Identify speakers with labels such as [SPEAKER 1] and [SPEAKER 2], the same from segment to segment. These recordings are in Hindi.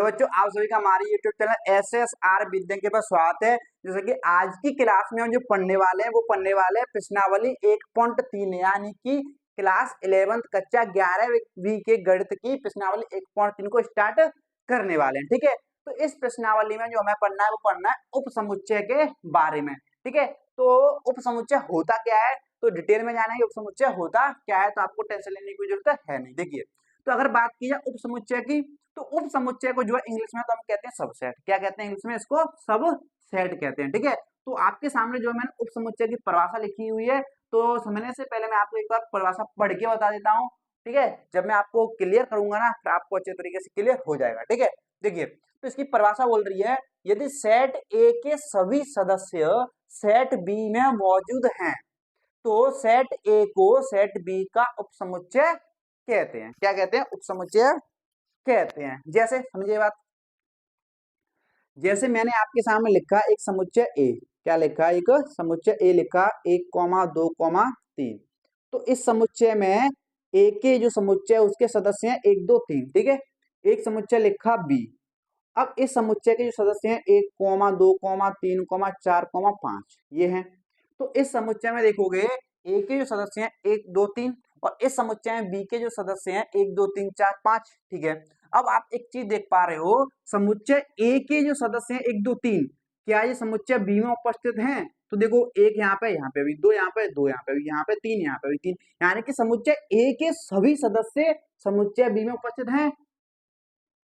[SPEAKER 1] हेलो बच्चों, आप सभी का हमारे YouTube चैनल SSR विद्या के पास स्वागत है। जैसे कि आज की क्लास में हम जो पढ़ने वाले हैं वो पढ़ने वाले हैं प्रश्नावली 1.3 यानी कि क्लास 11 कक्षा 11वीं के गणित की प्रश्नावली 1.3 को स्टार्ट करने वाले हैं। ठीक है, तो इस प्रश्नावली में जो हमें पढ़ना है वो पढ़ना है उप समुच्चय के बारे में। ठीक है, तो उप समुच्चय होता क्या है, तो डिटेल में जाना है उप समुच्चय होता क्या है, तो आपको टेंशन लेने की जरूरत है नहीं। देखिए, तो अगर बात की जाए उप समुच्चय की, तो उप समुच्चय को जो है इंग्लिश में तो हम कहते हैं सबसेट। क्या कहते हैं इंग्लिश में? इसको सबसेट कहते हैं। ठीक है, तो आपके सामने जो मैंने उप समुच्चय की परिभाषा लिखी हुई है, तो समझने से पहले मैं आपको एक बार परिभाषा पढ़ के बता देता हूँ। ठीक है, जब मैं आपको क्लियर करूंगा ना फिर आपको अच्छे तरीके से क्लियर हो जाएगा। ठीक है, देखिए, तो इसकी परिभाषा बोल रही है, यदि सेट ए के सभी सदस्य सेट बी में मौजूद हैं तो सेट ए को सेट बी का उप समुच्चय कहते हैं। क्या कहते हैं? उप समुच्चय कहते हैं। जैसे समझिए बात, जैसे मैंने आपके सामने लिखा एक समुच्चय ए। क्या लिखा? एक समुच्चय ए लिखा, 1, 2, तो इस समुच्चय में ए के जो समुच्चय उसके सदस्य हैं 1, 2, 3। ठीक है, एक समुच्चय लिखा बी। अब इस समुच्चय के जो सदस्य हैं 1, 2, 3, 4, 5 ये हैं। तो इस समुच्चय में देखोगे ए के जो सदस्य हैं 1, 2, 3 और इस समुच्चय में बी के जो सदस्य हैं 1, 2, 3, 4, 5। ठीक है, अब आप एक चीज देख पा रहे हो, समुच्चय ए के जो सदस्य हैं 1, 2, 3, क्या ये समुच्चय बी में उपस्थित हैं? तो देखो, एक यहाँ पे भी, दो यहाँ पे, दो यहाँ पे भी, यहाँ पे तीन, यहाँ पे भी तीन, यानी कि समुच्चय ए के सभी सदस्य समुच्चय बी में उपस्थित हैं।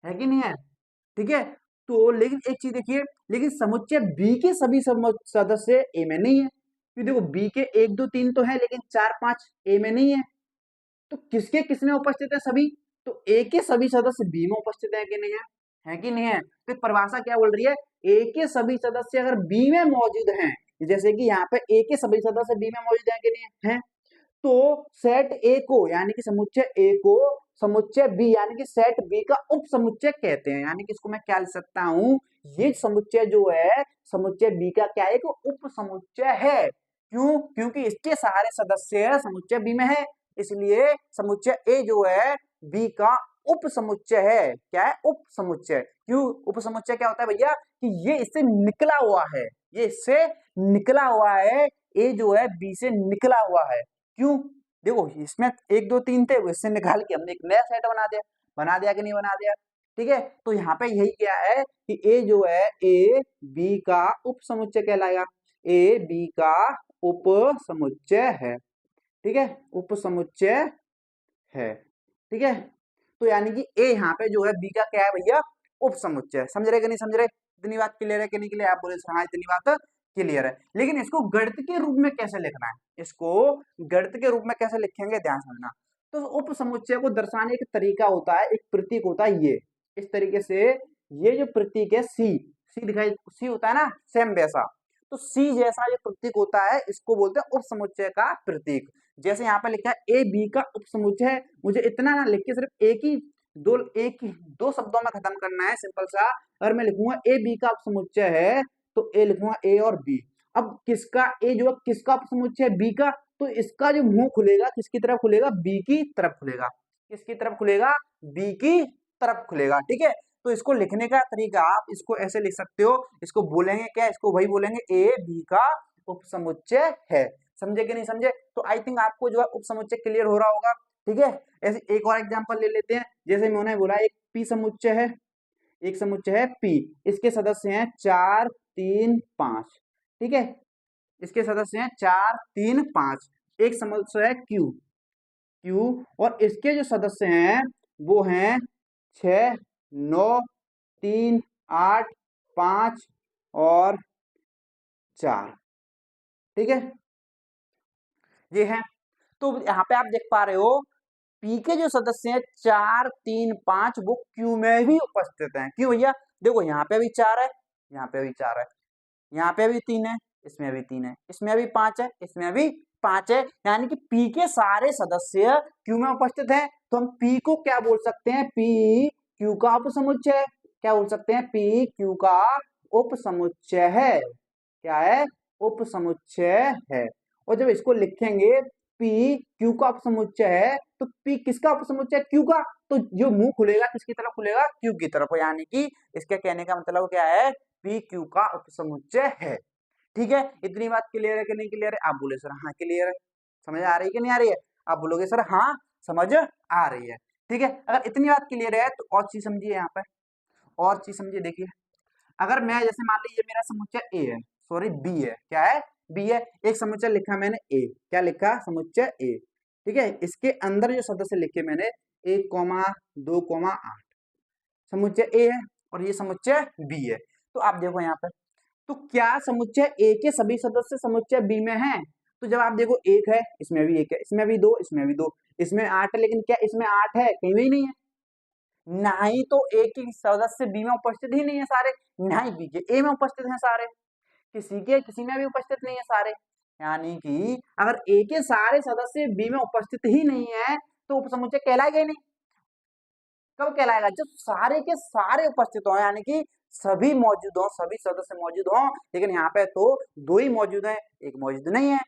[SPEAKER 1] है कि नहीं है? ठीक है, तो लेकिन एक चीज देखिए, लेकिन समुच्चय बी के सभी सदस्य ए में नहीं है। देखो, बी के 1, 2, 3 तो है लेकिन 4, 5 ए में नहीं है। तो किसके किसमें उपस्थित है? सभी। तो ए के सभी सदस्य बी में उपस्थित है कि नहीं है? है कि नहीं है? तो परिभाषा क्या बोल रही है, ए के सभी सदस्य अगर बी में मौजूद हैं, जैसे कि यहाँ पे ए के सभी सदस्य बी में मौजूद है कि नहीं है, तो सेट ए को यानी कि समुच्चय ए को समुच्चय बी यानी कि सेट बी का उप समुच्चय कहते हैं। यानी कि इसको मैं क्या लिख सकता हूं, ये समुच्चय जो है समुच्चय बी का क्या है? एक उप समुच्चय है। क्यों? क्योंकि इसके सारे सदस्य समुच्चय बी में है, इसलिए समुच्चय ए जो है बी का उप समुच्चय है। क्या है? उप समुच्चय। क्यों उप समुच्चय क्या होता है भैया? कि ये इससे निकला हुआ है, ये इससे निकला हुआ है, ए जो है बी से निकला हुआ है। क्यों? देखो, इसमें 1, 2, 3 थे, इससे निकाल के हमने एक नया सेट बना दिया कि नहीं बना दिया? ठीक है, तो यहाँ पे यही क्या है कि ए जो है ए बी का उप समुच्चय कहलाएगा। ए बी का उप समुच्चय है। ठीक है, उप समुच्चय है। ठीक है, तो यानी कि ए यहाँ पे जो है बी का क्या है भैया? उप समुच्चय। समझ रहे कि नहीं समझ रहे? इतनी बात क्लियर है कि नहीं क्लियर? आप बोले हाँ इतनी बात क्लियर है। लेकिन इसको गणित के रूप में कैसे लिखना है, इसको गणित के रूप में कैसे लिखेंगे, ध्यान समझना। तो उप समुच्चय को दर्शाने का तरीका होता है, एक प्रतीक होता है ये इस तरीके से। ये जो प्रतीक है सी दिखाई, सी होता है ना सेम वैसा, तो सी जैसा जो प्रतीक होता है इसको बोलते हैं उप समुच्चय का प्रतीक। जैसे यहाँ पे लिखा है ए बी का उप समुच्चय है, मुझे इतना ना लिख के सिर्फ एक ही दो शब्दों में खत्म करना है, सिंपल सा। अगर मैं लिखूंगा ए बी का उप समुच्चय है तो ए लिखूंगा ए और बी। अब किसका? ए जो है किसका उप समुच्चय है? बी का। तो इसका जो मुंह खुलेगा किसकी तरफ खुलेगा? बी की तरफ खुलेगा। किसकी तरफ खुलेगा? बी की तरफ खुलेगा। ठीक है, तो इसको लिखने का तरीका आप इसको ऐसे लिख सकते हो, इसको बोलेंगे क्या? इसको वही बोलेंगे ए बी का उप समुच्चय है। समझे कि नहीं समझे? तो आई थिंक आपको जो है उप समुच्चय क्लियर हो रहा होगा। ठीक है, ऐसे एक और एग्जांपल ले लेते हैं। जैसे मैंने बोला एक पी समुच्चय है, एक समुच्चय है पी, इसके सदस्य हैं 4, 3, 5। ठीक है, इसके सदस्य हैं 4, 3, 5। एक समुच्चय है क्यू और इसके जो सदस्य हैं वो हैं 6, 9, 3, 8, 5 और 4। ठीक है, ये है। तो यहाँ पे आप देख पा रहे हो पी के जो सदस्य हैं 4, 3, 5 वो क्यू में भी उपस्थित हैं। क्यों भैया? देखो, यहाँ पे भी 4 है, यहाँ पे भी 4 है, यहाँ पे भी 3 है, इसमें भी 3 है, इसमें भी 5 है, इसमें भी 5 है, यानी कि पी के सारे सदस्य क्यू में उपस्थित हैं। तो हम पी को क्या बोल सकते हैं? पी क्यू का उप समुच्चय। क्या बोल सकते हैं? पी क्यू का उप समुच्चय है। क्या है? उप समुच्चय है। और जब इसको लिखेंगे पी क्यू का उपसमुच्चय है, तो पी किसका उपसमुच्चय है? क्यू का। तो जो मुंह खुलेगा किसकी तरफ खुलेगा? क्यू की तरफ, यानी कि इसके कहने का मतलब क्या है? पी क्यू का उपसमुच्चय है। ठीक है, इतनी बात क्लियर है कि नहीं क्लियर है? आप बोले सर हाँ क्लियर है। समझ आ रही है कि नहीं आ रही है? आप बोलोगे सर हाँ समझ आ रही है। ठीक है, अगर इतनी बात क्लियर है तो और चीज समझिए, यहाँ पे और चीज समझिए। देखिए, अगर मैं जैसे मान लीजिए मेरा समुच्चय ए है, सॉरी बी है, क्या है? बी है। एक समुच्चय लिखा मैंने ए, क्या लिखा? समुच्चय ए। ठीक है, इसके अंदर जो सदस्य लिखे मैंने 1,2,8 समुच्चय ए है, और ये समुच्चय बी है। तो आप देखो यहाँ पे, तो क्या समुच्चय ए के सभी सदस्य समुच्चय बी में हैं? तो जब आप देखो, एक है, इसमें भी एक है, इसमें भी दो, इसमें भी दो, इसमें 8 है, लेकिन क्या इसमें 8 है? कहीं भी नहीं है। ना ही तो ए के सदस्य बी में उपस्थित ही नहीं है सारे, ना ही बी के ए में उपस्थित हैं सारे, किसी में भी उपस्थित नहीं है सारे। यानी कि अगर ए के सारे सदस्य बी में उपस्थित ही नहीं है तो उपसमुच्चय कहलाएगा ही नहीं। कब कहलाएगा? जब सारे के सारे उपस्थित हो, यानी कि सभी मौजूद हो, सभी सदस्य मौजूद हो। लेकिन यहाँ पे तो दो ही मौजूद है, एक मौजूद नहीं है।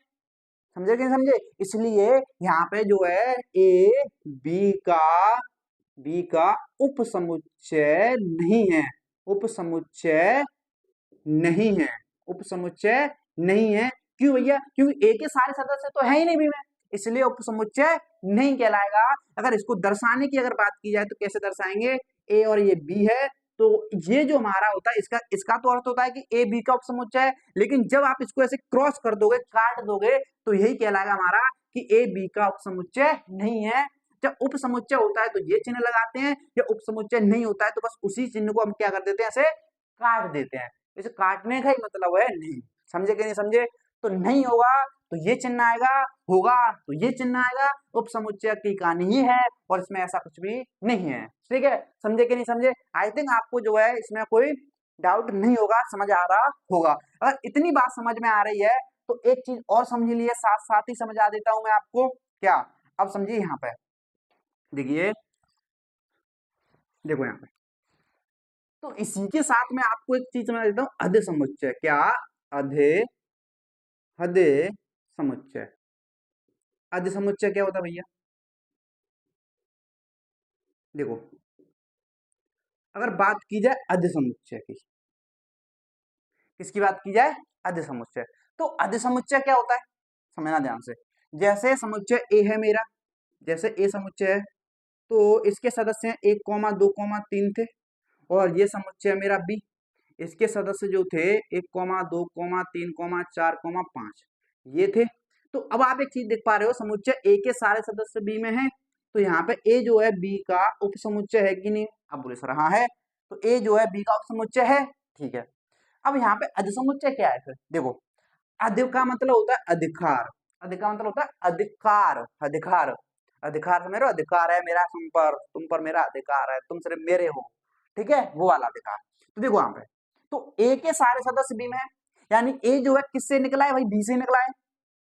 [SPEAKER 1] समझे कि नहीं समझे? इसलिए यहाँ पे जो है ए बी का उपसमुच्चय नहीं है, उपसमुच्चय नहीं है, उपसमुच्चय नहीं है। क्यों भैया? क्योंकि ए के सारे सदस्य तो है ही नहीं बी में, इसलिए उपसमुच्चय नहीं कहलाएगा। अगर इसको दर्शाने की अगर बात की जाए तो कैसे दर्शाएंगे? ए और ये बी है, तो ये जो हमारा होता है इसका तो अर्थ होता है कि ए बी का उपसमुच्चय है। लेकिन जब आप इसको ऐसे क्रॉस कर दोगे, काट दोगे, तो यही कहलाएगा हमारा कि ए बी का उपसमुच्चय नहीं है। जब उपसमुच्चय होता है तो ये चिन्ह लगाते हैं, जब उपसमुच्चय नहीं होता है तो बस उसी चिन्ह को हम क्या कर देते हैं? ऐसे काट देते हैं। इसे काटने का ही मतलब है नहीं। समझे कि नहीं समझे? तो नहीं होगा तो ये चिन्ह आएगा, होगा तो ये चिन्ह आएगा। उपसमुच्चय की कहानी ही है और इसमें ऐसा कुछ भी नहीं है। ठीक है, समझे कि नहीं समझे? आई थिंक आपको जो है इसमें कोई डाउट नहीं होगा, समझ आ रहा होगा। अगर इतनी बात समझ में आ रही है तो एक चीज और समझ लिए, साथ साथ ही समझा देता हूं मैं आपको। क्या? अब समझिए यहाँ पे, देखिए, देखो यहाँ पे, तो इसी के साथ में आपको एक चीज समझा देता हूँ, अधे समुच्चय। क्या? अधे अधे समुच्चय। अधे समुच्चय क्या होता है भैया? देखो, अगर बात की जाए अधे समुच्चय की, किसकी बात की जाए? अधे समुच्चय। तो अधे समुच्चय क्या होता है, समझना ध्यान से। जैसे समुच्चय ए है मेरा, जैसे ए समुच्चय है, तो इसके सदस्य हैं 1,2,3 थे, और ये समुच्चय मेरा बी, इसके सदस्य जो थे 1,2,3,4,5 ये थे। तो अब आप एक चीज देख पा रहे हो, समुच्चय ए के सारे सदस्य बी में हैं, तो यहाँ पे ए जो है बी का उपसमुच्चय है कि नहीं? अब बोले सर हाँ है, तो ए जो है बी का उपसमुच्चय है। ठीक है, अब यहाँ पे अधिसमुच्चय क्या है फिर? देखो, अधिक का मतलब होता है अधिकार, अधिक का मतलब होता है अधिकार, अधिकार, अधिकार समझ रहे हो? अधिकार है मेरा तुम पर मेरा अधिकार है, तुम सिर्फ मेरे हो। ठीक है, वो वाला अधिकार। तो देखो यहाँ पे, तो ए के सारे सदस्य बी में है, यानी ए जो है किससे निकला है भाई? बी से निकला है।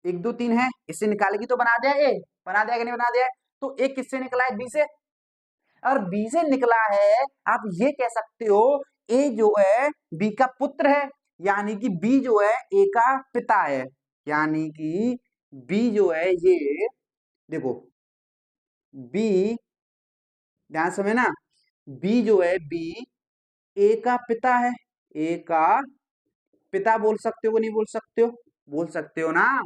[SPEAKER 1] 1 2 3 है, इससे निकालेगी तो बना दिया ए, बना दिया कि नहीं बना दिया? तो ए किससे निकला है? बी से। अगर बी से निकला है, आप ये कह सकते हो ए जो है बी का पुत्र है, यानी कि बी जो है ए का पिता है, यानी कि बी जो है ये, देखो बी, ध्यान से ना, बी जो है बी ए का पिता है, ए का पिता बोल सकते हो कि नहीं बोल सकते हो? बोल सकते हो ना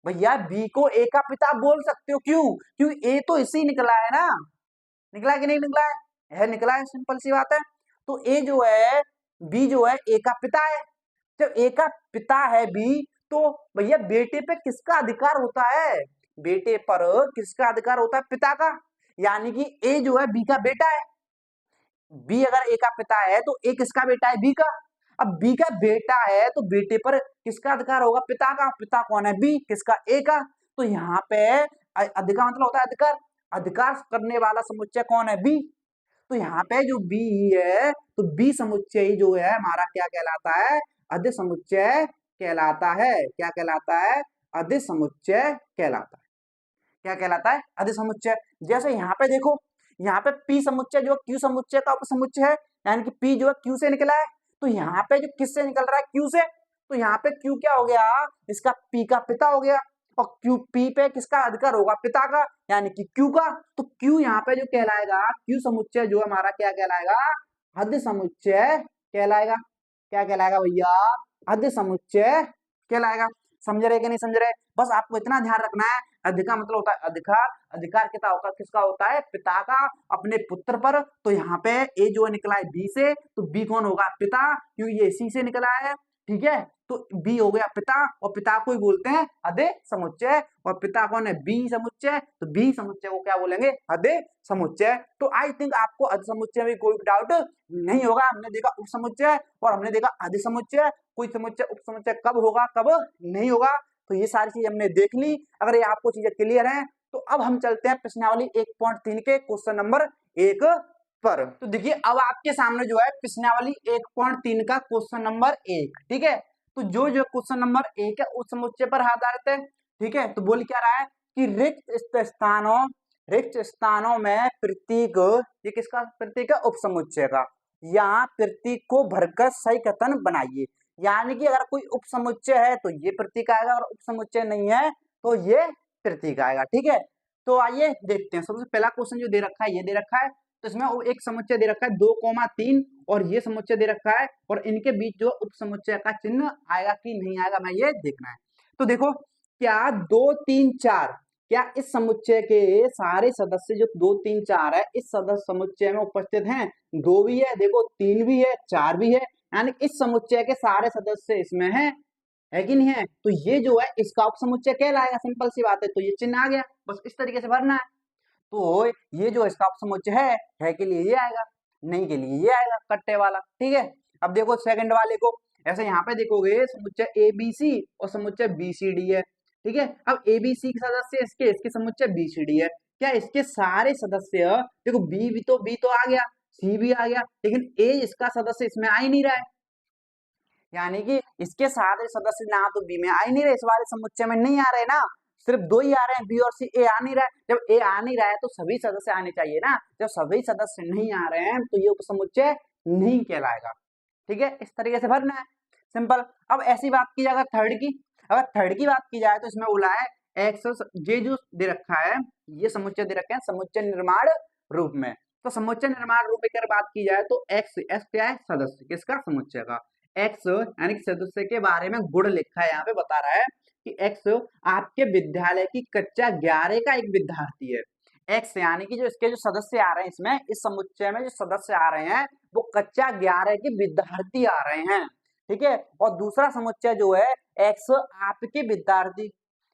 [SPEAKER 1] भैया, बी को ए का पिता बोल सकते हो। क्यों? क्योंकि ए तो इसी निकला है ना, निकला है कि नहीं निकला है निकला है, सिंपल सी बात है। तो ए जो है, बी जो है ए का पिता है। जब ए का पिता है बी, तो भैया बेटे पे किसका अधिकार होता है? बेटे पर किसका अधिकार होता है? पिता का। यानी कि ए जो है बी का बेटा है। बी अगर ए का पिता है तो ए किसका बेटा है? बी का। अब बी का बेटा है तो बेटे पर किसका अधिकार होगा? पिता का। पिता कौन है? बी। किसका? ए का। तो यहाँ पे अधिकार मतलब होता है अधिकार, अधिकार करने वाला समुच्चय कौन है? बी। तो यहाँ पे जो बी है, तो बी समुच्चय जो है हमारा क्या कहलाता है? अधे समुच्चय कहलाता है। क्या कहलाता है? अधे समुच्चय कहलाता है। क्या कहलाता है? अधे समुच्चय। जैसे यहाँ पे देखो, यहाँ पे पी समुच्चय जो क्यू समुच्चय का उपसमुच्चय है, यानी कि पी जो है क्यू से निकला है। तो यहाँ पे जो किससे निकल रहा है? क्यू से। तो यहाँ पे क्यू क्या हो गया? इसका पी का पिता हो गया। और क्यू पी पे किसका अधिकार होगा, पिता का, यानी कि क्यू का। तो क्यू यहाँ पे जो कहलाएगा, क्यू समुच्चय जो हमारा क्या कहलाएगा, अद्य समुच्चय कहलाएगा। क्या कहलाएगा भैया, अद्य समुच्चय कहलाएगा। समझ रहे कि नहीं समझ रहे, बस आपको इतना ध्यान रखना है, अधि का मतलब होता है अधिकार, अधिकार किसका होता है, पिता का अपने पुत्र पर। तो यहाँ पे ए जो निकला है बी से, तो बी कौन होगा, पिता, क्योंकि ये सी से निकला है, ठीक है। तो बी हो गया पिता, और पिता को ही बोलते हैं अधे समुच्चय, और पिता कौन है, बी समुच्चय, तो बी समुच्चय को क्या बोलेंगे, अधे समुच्चय। तो आई थिंक आपको अधे समुच्चय में कोई डाउट नहीं होगा। हमने देखा उप समुच्चय और हमने देखा अधे समुच्चय, कोई समुच्चय उप समुच्चय कब होगा कब नहीं होगा, तो ये सारी चीज हमने देख ली। अगर ये आपको चीजें क्लियर है तो अब हम चलते हैं प्रश्नावली 1.3 के क्वेश्चन नंबर 1 पर। तो देखिए अब आपके सामने जो है प्रश्नावली 1.3 का क्वेश्चन नंबर 1, ठीक है। तो जो जो क्वेश्चन नंबर 1 है उस समुच्चय पर आधारित है, ठीक है। तो बोल क्या रहा है कि रिक्त स्थानों में प्रतीक, ये किसका प्रतीक है, उप समुच्चय का, यहाँ प्रतीक को भरकर सही कथन बनाइए। यानी कि अगर कोई उप समुच्चय है तो ये प्रतीक आएगा, और उप समुच्चय नहीं है तो ये प्रतीक आएगा, ठीक है। तो आइए देखते हैं। सबसे पहला क्वेश्चन जो दे रखा है ये दे रखा है, तो इसमें एक समुच्चय दे रखा है 2,3 और ये समुच्चय दे रखा है, और इनके बीच जो उप समुच्चय का चिन्ह आएगा कि नहीं आएगा मैं ये देखना है। तो देखो क्या 2, 3, 4, क्या इस समुच्चय के सारे सदस्य जो 2, 3, 4 है इस सदस्य समुच्चय में उपस्थित हैं, 2 भी है, देखो 3 भी है, 4 भी है, यानी इस समुच्चय के सारे सदस्य इसमें है कि नहीं है। तो ये जो है इसका उप समुच्चय कहलाएगा, सिंपल सी बात है। तो ये चिन्ह आ गया, बस इस तरीके से भरना है। तो ये जो इसका उप समुच्चय है के लिए ये आएगा, नहीं के लिए ये आएगा कट्टे वाला, ठीक है। अब देखो सेकंड वाले को, ऐसे यहाँ पे देखोगे समुच्चय ए बी सी और समुच्चय बी सी डी है, ठीक है। अब ए बी सी के सदस्य इसके समुच्चय बी सी डी है, क्या इसके सारे सदस्य, देखो बी तो आ गया, सी भी आ गया, लेकिन ए इसका सदस्य इसमें आ ही नहीं रहा है, यानी कि इसके सारे सदस्य ना तो बी में आ ही नहीं रहे, इस वाले समुच्चय में नहीं आ रहे ना, सिर्फ 2 ही आ रहे हैं, बी और सी, ए आ नहीं रहा है। जब ए आ नहीं रहा है तो सभी सदस्य आने चाहिए ना, जब सभी सदस्य नहीं आ रहे हैं तो ये उपसमुच्चय नहीं कहलाएगा, ठीक है। इस तरीके से भरना है, सिंपल। अब ऐसी बात की जाए थर्ड की, अगर थर्ड की बात की जाए तो इसमें बोला है एक्स, ये जो दे रखा है ये समुच्चय दे रखे हैं समुच्चय निर्माण रूप में। तो समुच्चय निर्माण रूप में अगर बात की जाए तो एक्स क्या है, सदस्य किसका, समुच्चय का। एक्स यानी कि सदस्य के बारे में गुण लिखा है, यहाँ पे बता रहा है कि एक्स आपके विद्यालय की कक्षा 11 का एक विद्यार्थी है। एक्स यानी कि जो इसके जो सदस्य आ रहे हैं, इसमें इस समुच्चय में जो सदस्य आ रहे हैं वो कक्षा 11 के विद्यार्थी आ रहे हैं, ठीक है। और दूसरा समुच्चय जो है एक्स आपके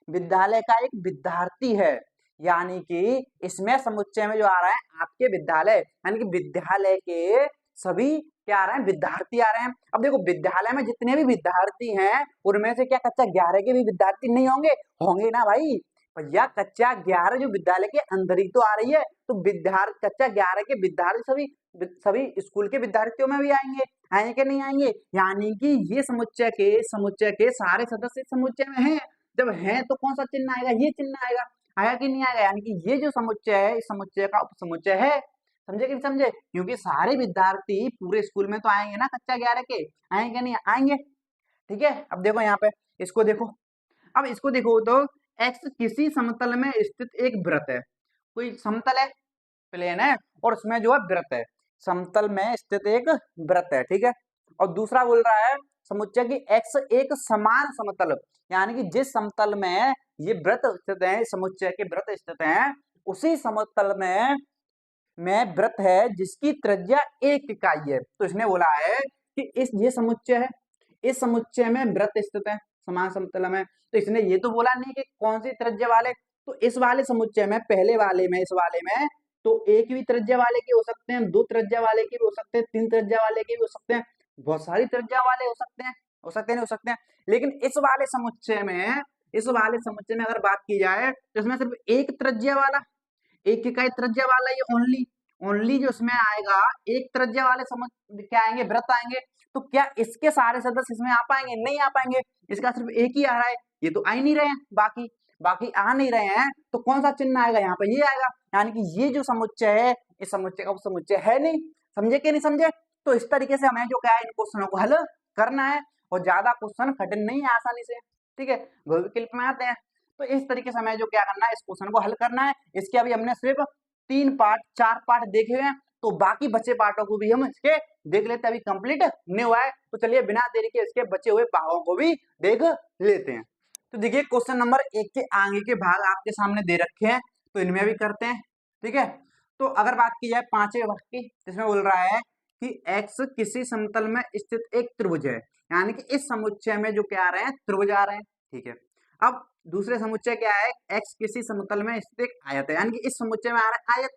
[SPEAKER 1] विद्यालय का एक विद्यार्थी है, यानी कि इसमें समुच्चय में जो आ रहा है आपके विद्यालय, यानी कि विद्यालय के सभी क्या आ रहे हैं, विद्यार्थी आ रहे हैं। अब देखो विद्यालय में जितने भी विद्यार्थी हैं उनमें से क्या कक्षा 11 के भी विद्यार्थी नहीं होंगे, होंगे ना भाई भैया, कक्षा 11 जो विद्यालय के अंदर ही तो आ रही है, तो विद्यार्थी कक्षा 11 के विद्यार्थी सभी स्कूल के विद्यार्थियों में भी आएंगे कि नहीं आएंगे, यानी कि ये समुच्चय के सारे सदस्य समुच्चय में हैं। जब है तो कौन सा चिन्ह आएगा, ये चिन्ह आएगा, आया कि नहीं आएगा, यानी कि ये जो समुच्चय है इस समुच्चय का उपसमुच्चय है। समझे कि नहीं समझे, क्योंकि सारे विद्यार्थी पूरे स्कूल में तो आएंगे ना कक्षा 11 के, आएंगे नहीं आएंगे, ठीक है। अब देखो यहाँ पे इसको देखो, अब इसको देखो तो एक्स किसी समतल में स्थित एक वृत्त है, कोई समतल है, प्लेन है, और उसमें जो है वृत्त है, समतल में स्थित एक वृत्त है, ठीक है। और दूसरा बोल रहा है समुच्चय की एक्स एक समान समतल, यानी कि जिस समतल में ये वृत्त स्थित है, समुच्चय के वृत्त स्थित हैं, उसी समतल में वृत्त है जिसकी त्रिज्या 1 इकाई है। तो इसने बोला है कि ये समुच्चय है, इस समुच्चय में वृत्त स्थित है समान समतल में, तो इसने ये तो बोला नहीं कि कौन सी त्रिज्या वाले, तो इस वाले समुच्चय में पहले वाले में इस वाले में तो एक भी त्रिज्या वाले के हो सकते हैं, 2 त्रिज्या वाले के भी हो सकते हैं, 3 त्रिज्या वाले के भी हो सकते हैं, बहुत सारी त्रिज्या वाले हो सकते हैं नहीं हो सकते हैं। लेकिन इस वाले समुच्चय में अगर बात की जाए तो इसमें सिर्फ एक त्रिज्या वाला, एक इकाई त्रिज्या वाला ये ओनली जो इसमें आएगा एक त्रिज्या वाले क्या आएंगे, वृत्त आएंगे। तो क्या इसके सारे सदस्य इसमें आ पाएंगे, नहीं आ पाएंगे, इसका सिर्फ एक ही आ रहा है, ये तो आ ही नहीं रहे हैं, बाकी आ नहीं रहे हैं, तो कौन सा चिन्ह आएगा, यहाँ पे ये आएगा, यानी कि ये जो समुच्चय है इस समुच्चय का उपसमुच्चय है नहीं। समझे कि नहीं समझे। तो इस तरीके से हमें जो क्या है इन क्वेश्चनों को हल करना है, और ज्यादा क्वेश्चन कठिन नहीं है, आसानी से, ठीक है। भविष्य में आते हैं, तो इस तरीके से हमें जो क्या करना है, इस क्वेश्चन को हल करना है। इसके अभी हमने सिर्फ 4 पार्ट देखे हुए हैं, तो बाकी बचे पार्टों को भी हम इसके देख लेते हैं, अभी कंप्लीट नहीं हुआ है। तो चलिए बिना देरी के इसके बचे हुए भागों को भी देख लेते हैं। तो देखिए क्वेश्चन नंबर 1 के आगे के भाग आपके सामने दे रखे हैं, तो इनमें भी करते हैं। ठीक है, तो अगर बात की जाए 5वें भाग की, जिसमें बोल रहा है कि x किसी समतल में स्थित एक त्रिभुज है, यानी कि इस समुच्चय में जो क्या आ रहे हैं, त्रिभुज आ रहे हैं। ठीक है, अब दूसरे समुच्चय क्या है, x किसी समतल में स्थित एक आयत है, यानी कि इस समुच्चय में आ रहा है आयत।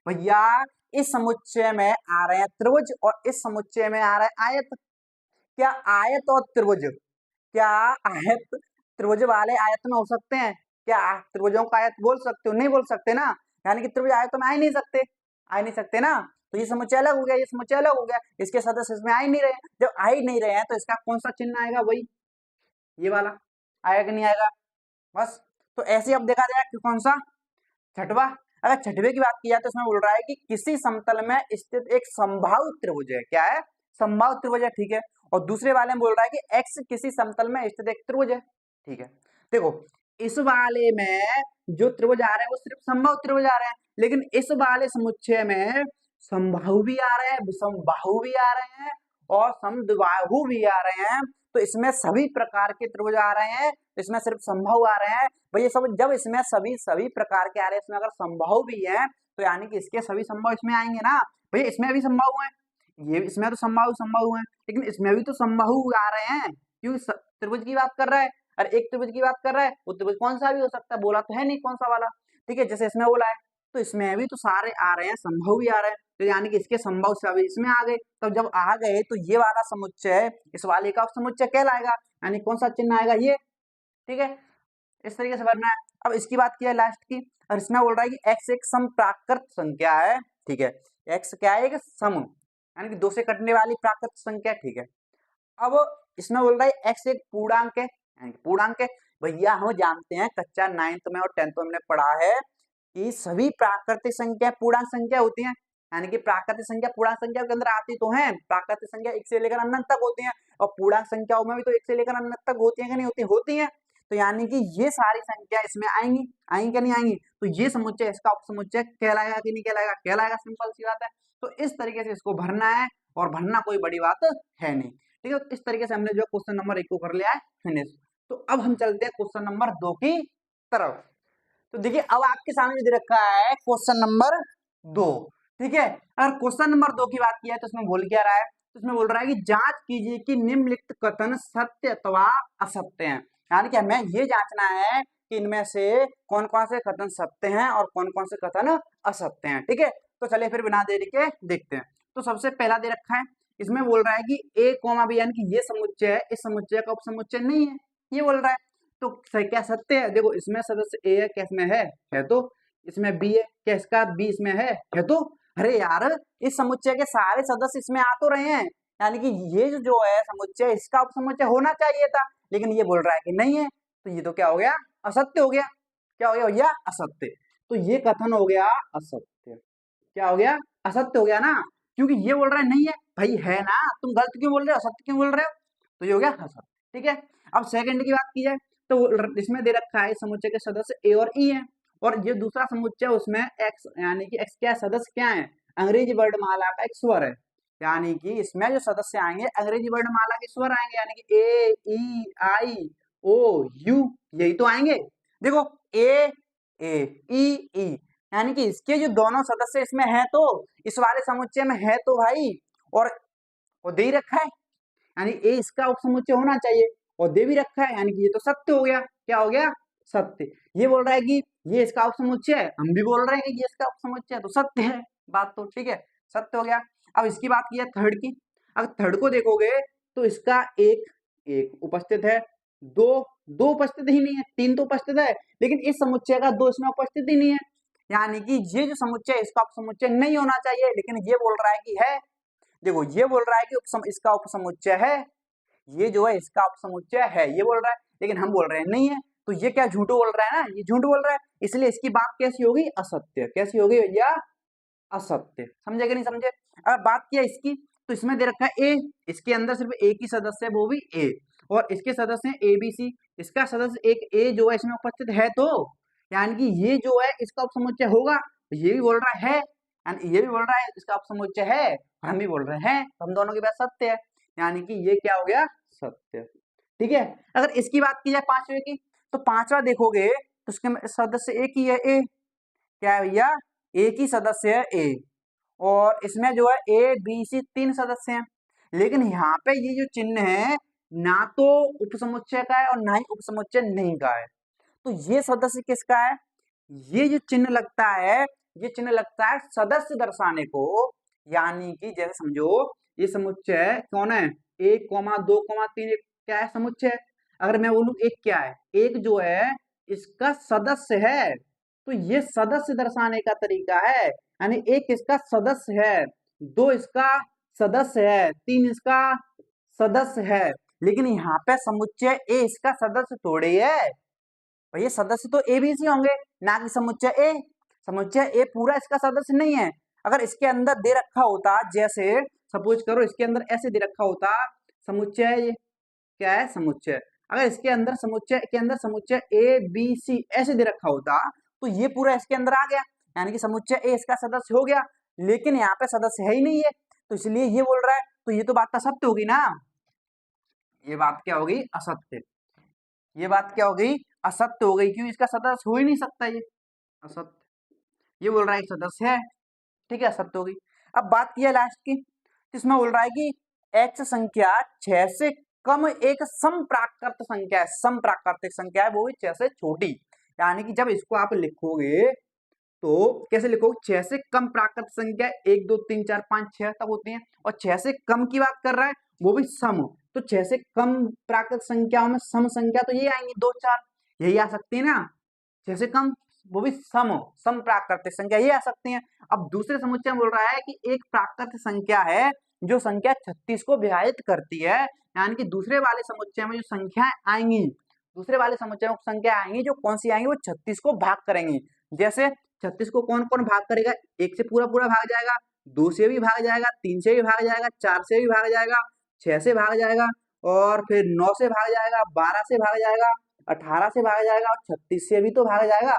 [SPEAKER 1] भैया इस समुच्चय में आ रहे हैं त्रिभुज और इस समुच्चय में आ रहा है आयत। क्या आयत और त्रिभुज, क्या आयत त्रिभुज वाले आयत में हो सकते हैं? क्या त्रिभुजों का आयत बोल सकते हो? नहीं बोल सकते ना, यानी कि त्रिभुज आयत में आ ही नहीं सकते, आ ही नहीं सकते ना। तो ये समुच्चय अलग हो गया, ये समुच्चय अलग हो गया, इसके सदस्य इसमें आ ही नहीं रहे। जब आ ही नहीं रहे हैं तो इसका कौन सा चिन्ह आएगा, वही ये वाला आएगा कि नहीं आएगा, बस। तो ऐसे अब देखा जाए कि कौन सा, छठवा। अगर छठवे की बात की जाए तो इसमें बोल रहा है कि किसी समतल में स्थित एक समबाहु त्रिभुज है। क्या है? समबाहु त्रिभुज है। ठीक है, और दूसरे वाले में बोल रहा है कि x किसी समतल में स्थित एक त्रिभुज है। ठीक है, देखो इस वाले में जो त्रिभुज आ रहे हैं वो सिर्फ समबाहु त्रिभुज आ रहे हैं, लेकिन इस वाले समुच्चय में समबाहु भी आ रहे हैं, विषमबाहु भी आ रहे हैं और समद्विबाहु भी आ रहे हैं। तो इसमें सभी प्रकार के त्रिभुज आ रहे हैं, इसमें सिर्फ समबाहु आ रहे हैं। भैया सब जब इसमें सभी प्रकार के आ रहे हैं, इसमें अगर समबाहु भी है तो यानी कि इसके सभी समबाहु इसमें आएंगे ना। भैया इसमें भी समबाहु है, ये इसमें तो समबाहु है, लेकिन इसमें भी तो समबाहु आ रहे हैं, क्योंकि त्रिभुज की बात कर रहा है और एक त्रिभुज की बात कर रहा है। वो त्रिभुज कौन सा भी हो सकता है, बोला तो है नहीं कौन सा वाला। ठीक है, जैसे इसमें बोला है तो इसमें भी तो सारे आ रहे हैं, समबाहु भी आ रहे हैं, तो यानी कि इसके समबाहु सभी इसमें आ गए। तब जब आ गए तो ये वाला समुच्चय इस वाले का समुच्चय कहलाएगा, यानी कौन सा चिन्ह आएगा, ये। ठीक है, इस तरीके से भरना है। अब इसकी बात की है लास्ट की, और इसमें बोल रहा है कि x एक समप्राकृत संख्या है। ठीक है, x क्या है, एक सम, यानी कि 2 से कटने वाली प्राकृत संख्या। ठीक है, अब इसमें बोल रहा है x एक पूर्णांक है, यानी कि पूर्णांक है। भैया हम जानते हैं कक्षा 9th में और 10th में हमने पढ़ा है कि सभी प्राकृतिक संख्या पूर्णांक संख्या होती हैं, यानी कि प्राकृतिक संख्या पूर्णांक संख्या के अंदर आती तो है। प्राकृतिक संख्या 1 से लेकर अनंत तक होती हैं, और पूर्णांक संख्याओं में भी तो 1 से लेकर अनंत तक होती है कि नहीं होती, होती है। तो यानी कि ये सारी संख्या इसमें आएंगी, आएंगी क्या नहीं आएंगी। तो ये समुच्चय इसका उपसमुच्चय कहलाएगा कि नहीं कहलाएगा, कहलाएगा, सिंपल सी बात है। तो इस तरीके से इसको भरना है, और भरना कोई बड़ी बात है नहीं। ठीक है, इस तरीके से हमने जो क्वेश्चन नंबर 1 को कर लिया है फिनिश। तो अब हम चलते हैं क्वेश्चन नंबर 2 की तरफ। तो देखिए अब आपके सामने दे रखा है क्वेश्चन नंबर 2। ठीक है, अगर क्वेश्चन नंबर 2 की बात की है तो इसमें बोल क्या रहा है, तो इसमें बोल रहा है कि जांच कीजिए कि निम्नलिखित कथन सत्य अथवा असत्य हैं। यानी कि हमें ये जांचना है कि इनमें से कौन कौन से कथन सत्य हैं और कौन कौन से कथन असत्य हैं। ठीक है, तो चलिए फिर बिना देरी के देखते हैं। तो सबसे पहला दे रखा है, इसमें बोल रहा है कि a, b यानी कि ये समुच्चय है, इस समुच्चय का उपसमुच्चय नहीं है, ये बोल रहा है। तो क्या सत्य है, देखो इसमें सदस्य a है, क्या इसमें है तो। इसमें b है, क्या इसका b इसमें है तो। अरे यार इस समुच्चय के सारे सदस्य इसमें आ तो रहे हैं, यानी कि ये जो है समुच्चय इसका उपसमुच्चय होना चाहिए था, लेकिन ये बोल रहा है कि नहीं है। तो ये तो क्या हो गया, असत्य हो गया। क्या हो गया भैया, असत्य। तो ये कथन हो गया असत्य। क्या हो गया, असत्य हो गया ना, क्योंकि ये बोल रहा है नहीं है। भाई है ना, तुम गलत क्यों बोल रहे हो, असत्य क्यों बोल रहे हो। तो ये हो गया असत्य। ठीक है, अब सेकंड की बात की जाए तो इसमें दे रखा है समुच्चय के सदस्य ए और ई हैं, और ये दूसरा समुच्चय उसमें एक्स, यानी कि एक्स क्या सदस्य क्या है, अंग्रेजी वर्णमाला का एक स्वर है। यानी कि इसमें जो सदस्य आएंगे अंग्रेजी वर्णमाला के स्वर आएंगे, यानी कि ए, ई, आई, ओ, यू, यही तो आएंगे। देखो ए, ई, ई, यानी कि इसके जो दोनों सदस्य इसमें है तो इस वाले समुच्चय में है तो भाई, और वो दे ही रखा है, यानी ए इसका उपसमुच्चय होना चाहिए, और दे भी रखा है, यानी कि ये तो सत्य हो गया। क्या हो गया, सत्य। ये बोल रहा है कि ये इसका उपसमुच्चय है, हम भी बोल रहे हैं कि ये इसका उपसमुच्चय है, तो सत्य है बात तो। ठीक है, सत्य हो गया। अब इसकी बात की है थर्ड की, अगर थर्ड को देखोगे तो इसका एक उपस्थित है, दो उपस्थित ही नहीं है, 3 तो उपस्थित है, लेकिन इस समुच्चय का 2 इसमें उपस्थित ही नहीं है, यानी कि ये जो समुच्चय इसका उपसमुच्चय नहीं होना चाहिए, लेकिन ये बोल रहा है कि है। देखो ये बोल रहा है कि इसका उपसमुच्चय है, ये जो है इसका उपसमुच्चय है, ये बोल रहा है, लेकिन हम बोल रहे हैं नहीं है। तो ये क्या झूठ बोल रहा है ना, ये झूठ बोल रहा है, इसलिए इसकी बात कैसी होगी, असत्य। कैसी होगी भैया, असत्य। समझे कि नहीं समझे। अगर बात किया इसकी तो इसमें दे रखा है ए, इसके अंदर सिर्फ एक ही सदस्य है, वो भी ए, और इसके सदस्य हैं ए बी सी, इसका सदस्य एक ए जो है इसमें उपस्थित है, तो यानी कि ये जो है इसका उपसमुच्चय होगा। ये भी बोल रहा है यानी ये भी बोल रहा है इसका उपसमुच्चय है, हम भी बोल रहे हैं, हम दोनों की बात सत्य है, यानी कि ये क्या हो गया, सत्य। ठीक है, अगर इसकी बात की जाए पांचवे की, तो पांचवा देखोगे तो उसके सदस्य एक ही है, ए, क्या है भैया, एक ही सदस्य है ए, और इसमें जो है ए बी सी तीन सदस्य हैं, लेकिन यहाँ पे ये जो चिन्ह है ना तो उपसमुच्चय का है और ना ही उपसमुच्चय नहीं का है, तो ये सदस्य किसका है, ये जो चिन्ह लगता है, ये चिन्ह लगता है सदस्य दर्शाने को, यानी कि जैसे समझो ये समुच्चय कौन है, एक कॉमा दो कॉमा तीन, एक क्या है समुच्चय। अगर मैं बोलूं एक क्या है, एक जो है इसका सदस्य है, तो ये सदस्य दर्शाने का तरीका है, यानी एक इसका सदस्य है, दो इसका सदस्य है, तीन इसका सदस्य है, लेकिन यहाँ पे समुच्चय ए इसका सदस्य थोड़े है, भैया सदस्य तो ए बी सी होंगे, ना कि समुच्चय ए। समुच्चय ए पूरा इसका सदस्य नहीं है। अगर इसके अंदर दे रखा होता, जैसे सपोज करो इसके अंदर ऐसे दे रखा होता समुच्चय, क्या है समुच्चय, अगर इसके अंदर समुच्चय के अंदर समुच्चय ए बी सी ऐसे दे रखा होता, तो ये पूरा इसके अंदर आ गया, यानी कि समुच्चय ए इसका सदस्य हो गया, लेकिन यहाँ पे सदस्य है ही नहीं है, तो इसलिए ये बोल रहा है, तो ये तो बात असत्य होगी ना, ये बात क्या होगी, असत्य। ये बात क्या हो गई, असत्य हो गई, क्यों, इसका सदस्य हो ही नहीं सकता, ये असत्य। ये बोल रहा है सदस्य है, ठीक है, असत्य हो गई। अब बात की है लास्ट की, इसमें बोल रहा है कि x संख्या 6 से कम एक समप्राकृत संख्या है, समप्राकृतिक संख्या है, वो भी 6 से छोटी, यानी कि जब इसको आप लिखोगे तो कैसे लिखोगे, 6 से कम प्राकृत संख्या 1 2 3 4 5 6 तक होती हैं, और 6 से कम की बात कर रहा है वो भी सम, तो 6 से कम प्राकृत संख्याओं में सम संख्या तो ये आएंगी 2 4, यही आ सकती है ना, 6 से कम वो भी सम प्राकृतिक संख्या ये आ सकती हैं। अब दूसरे समुच्चय में बोल रहा है कि एक प्राकृत संख्या है जो संख्या 36 को विभाजित करती है, यानी कि दूसरे वाले समुच्चय में जो संख्याएं आएंगी, दूसरे वाले समुच्चय में संख्या आएंगी जो कौन सी आएंगी, वो 36 को भाग करेंगी। जैसे 36 को कौन कौन भाग करेगा, एक से पूरा पूरा भाग जाएगा, दो से भी भाग जाएगा, तीन से भी भाग जाएगा, चार से भी भाग जाएगा, 6 से भाग जाएगा, और फिर 9 से भाग जाएगा, 12 से भाग जाएगा, 18 से भाग जाएगा, और 36 से भी तो भाग जाएगा।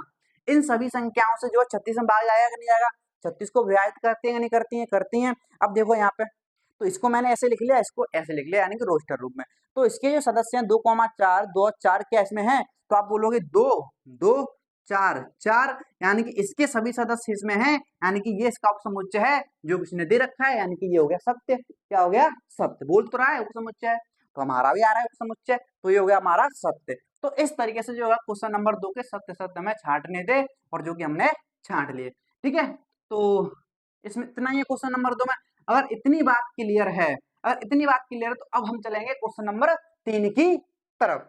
[SPEAKER 1] इन सभी संख्याओं से जो 36 में भाग जाएगा कि नहीं जाएगा, 36 को विभाजित करती है, नहीं करती है, करती हैं। अब देखो यहाँ पे, तो इसको मैंने ऐसे लिख लिया, इसको ऐसे लिख लिया, यानी कि रोस्टर रूप में। तो इसके जो सदस्य हैं 2,4, 2 4 क्या इसमें है, तो आप बोलोगे 2 2 4 4, यानी कि इसके सभी सदस्य इसमें हैं, यानी कि ये इसका उपसमुच्चय है जो किसने दे रखा है, यानी कि ये हो गया सत्य। क्या हो गया, सत्य। बोल तो रहा है उपसमुच्चय है, तो हमारा भी आ रहा है उपसमुच्चय, तो ये हो गया हमारा सत्य। तो इस तरीके से जो है क्वेश्चन नंबर 2 के सत्य सत्य हमें छांटने थे, और जो कि हमने छांट लिए। ठीक है, तो इसमें इतना ही है क्वेश्चन नंबर 2 में। अगर इतनी बात क्लियर है, अगर इतनी बात क्लियर है, तो अब हम चलेंगे क्वेश्चन नंबर 3 की तरफ।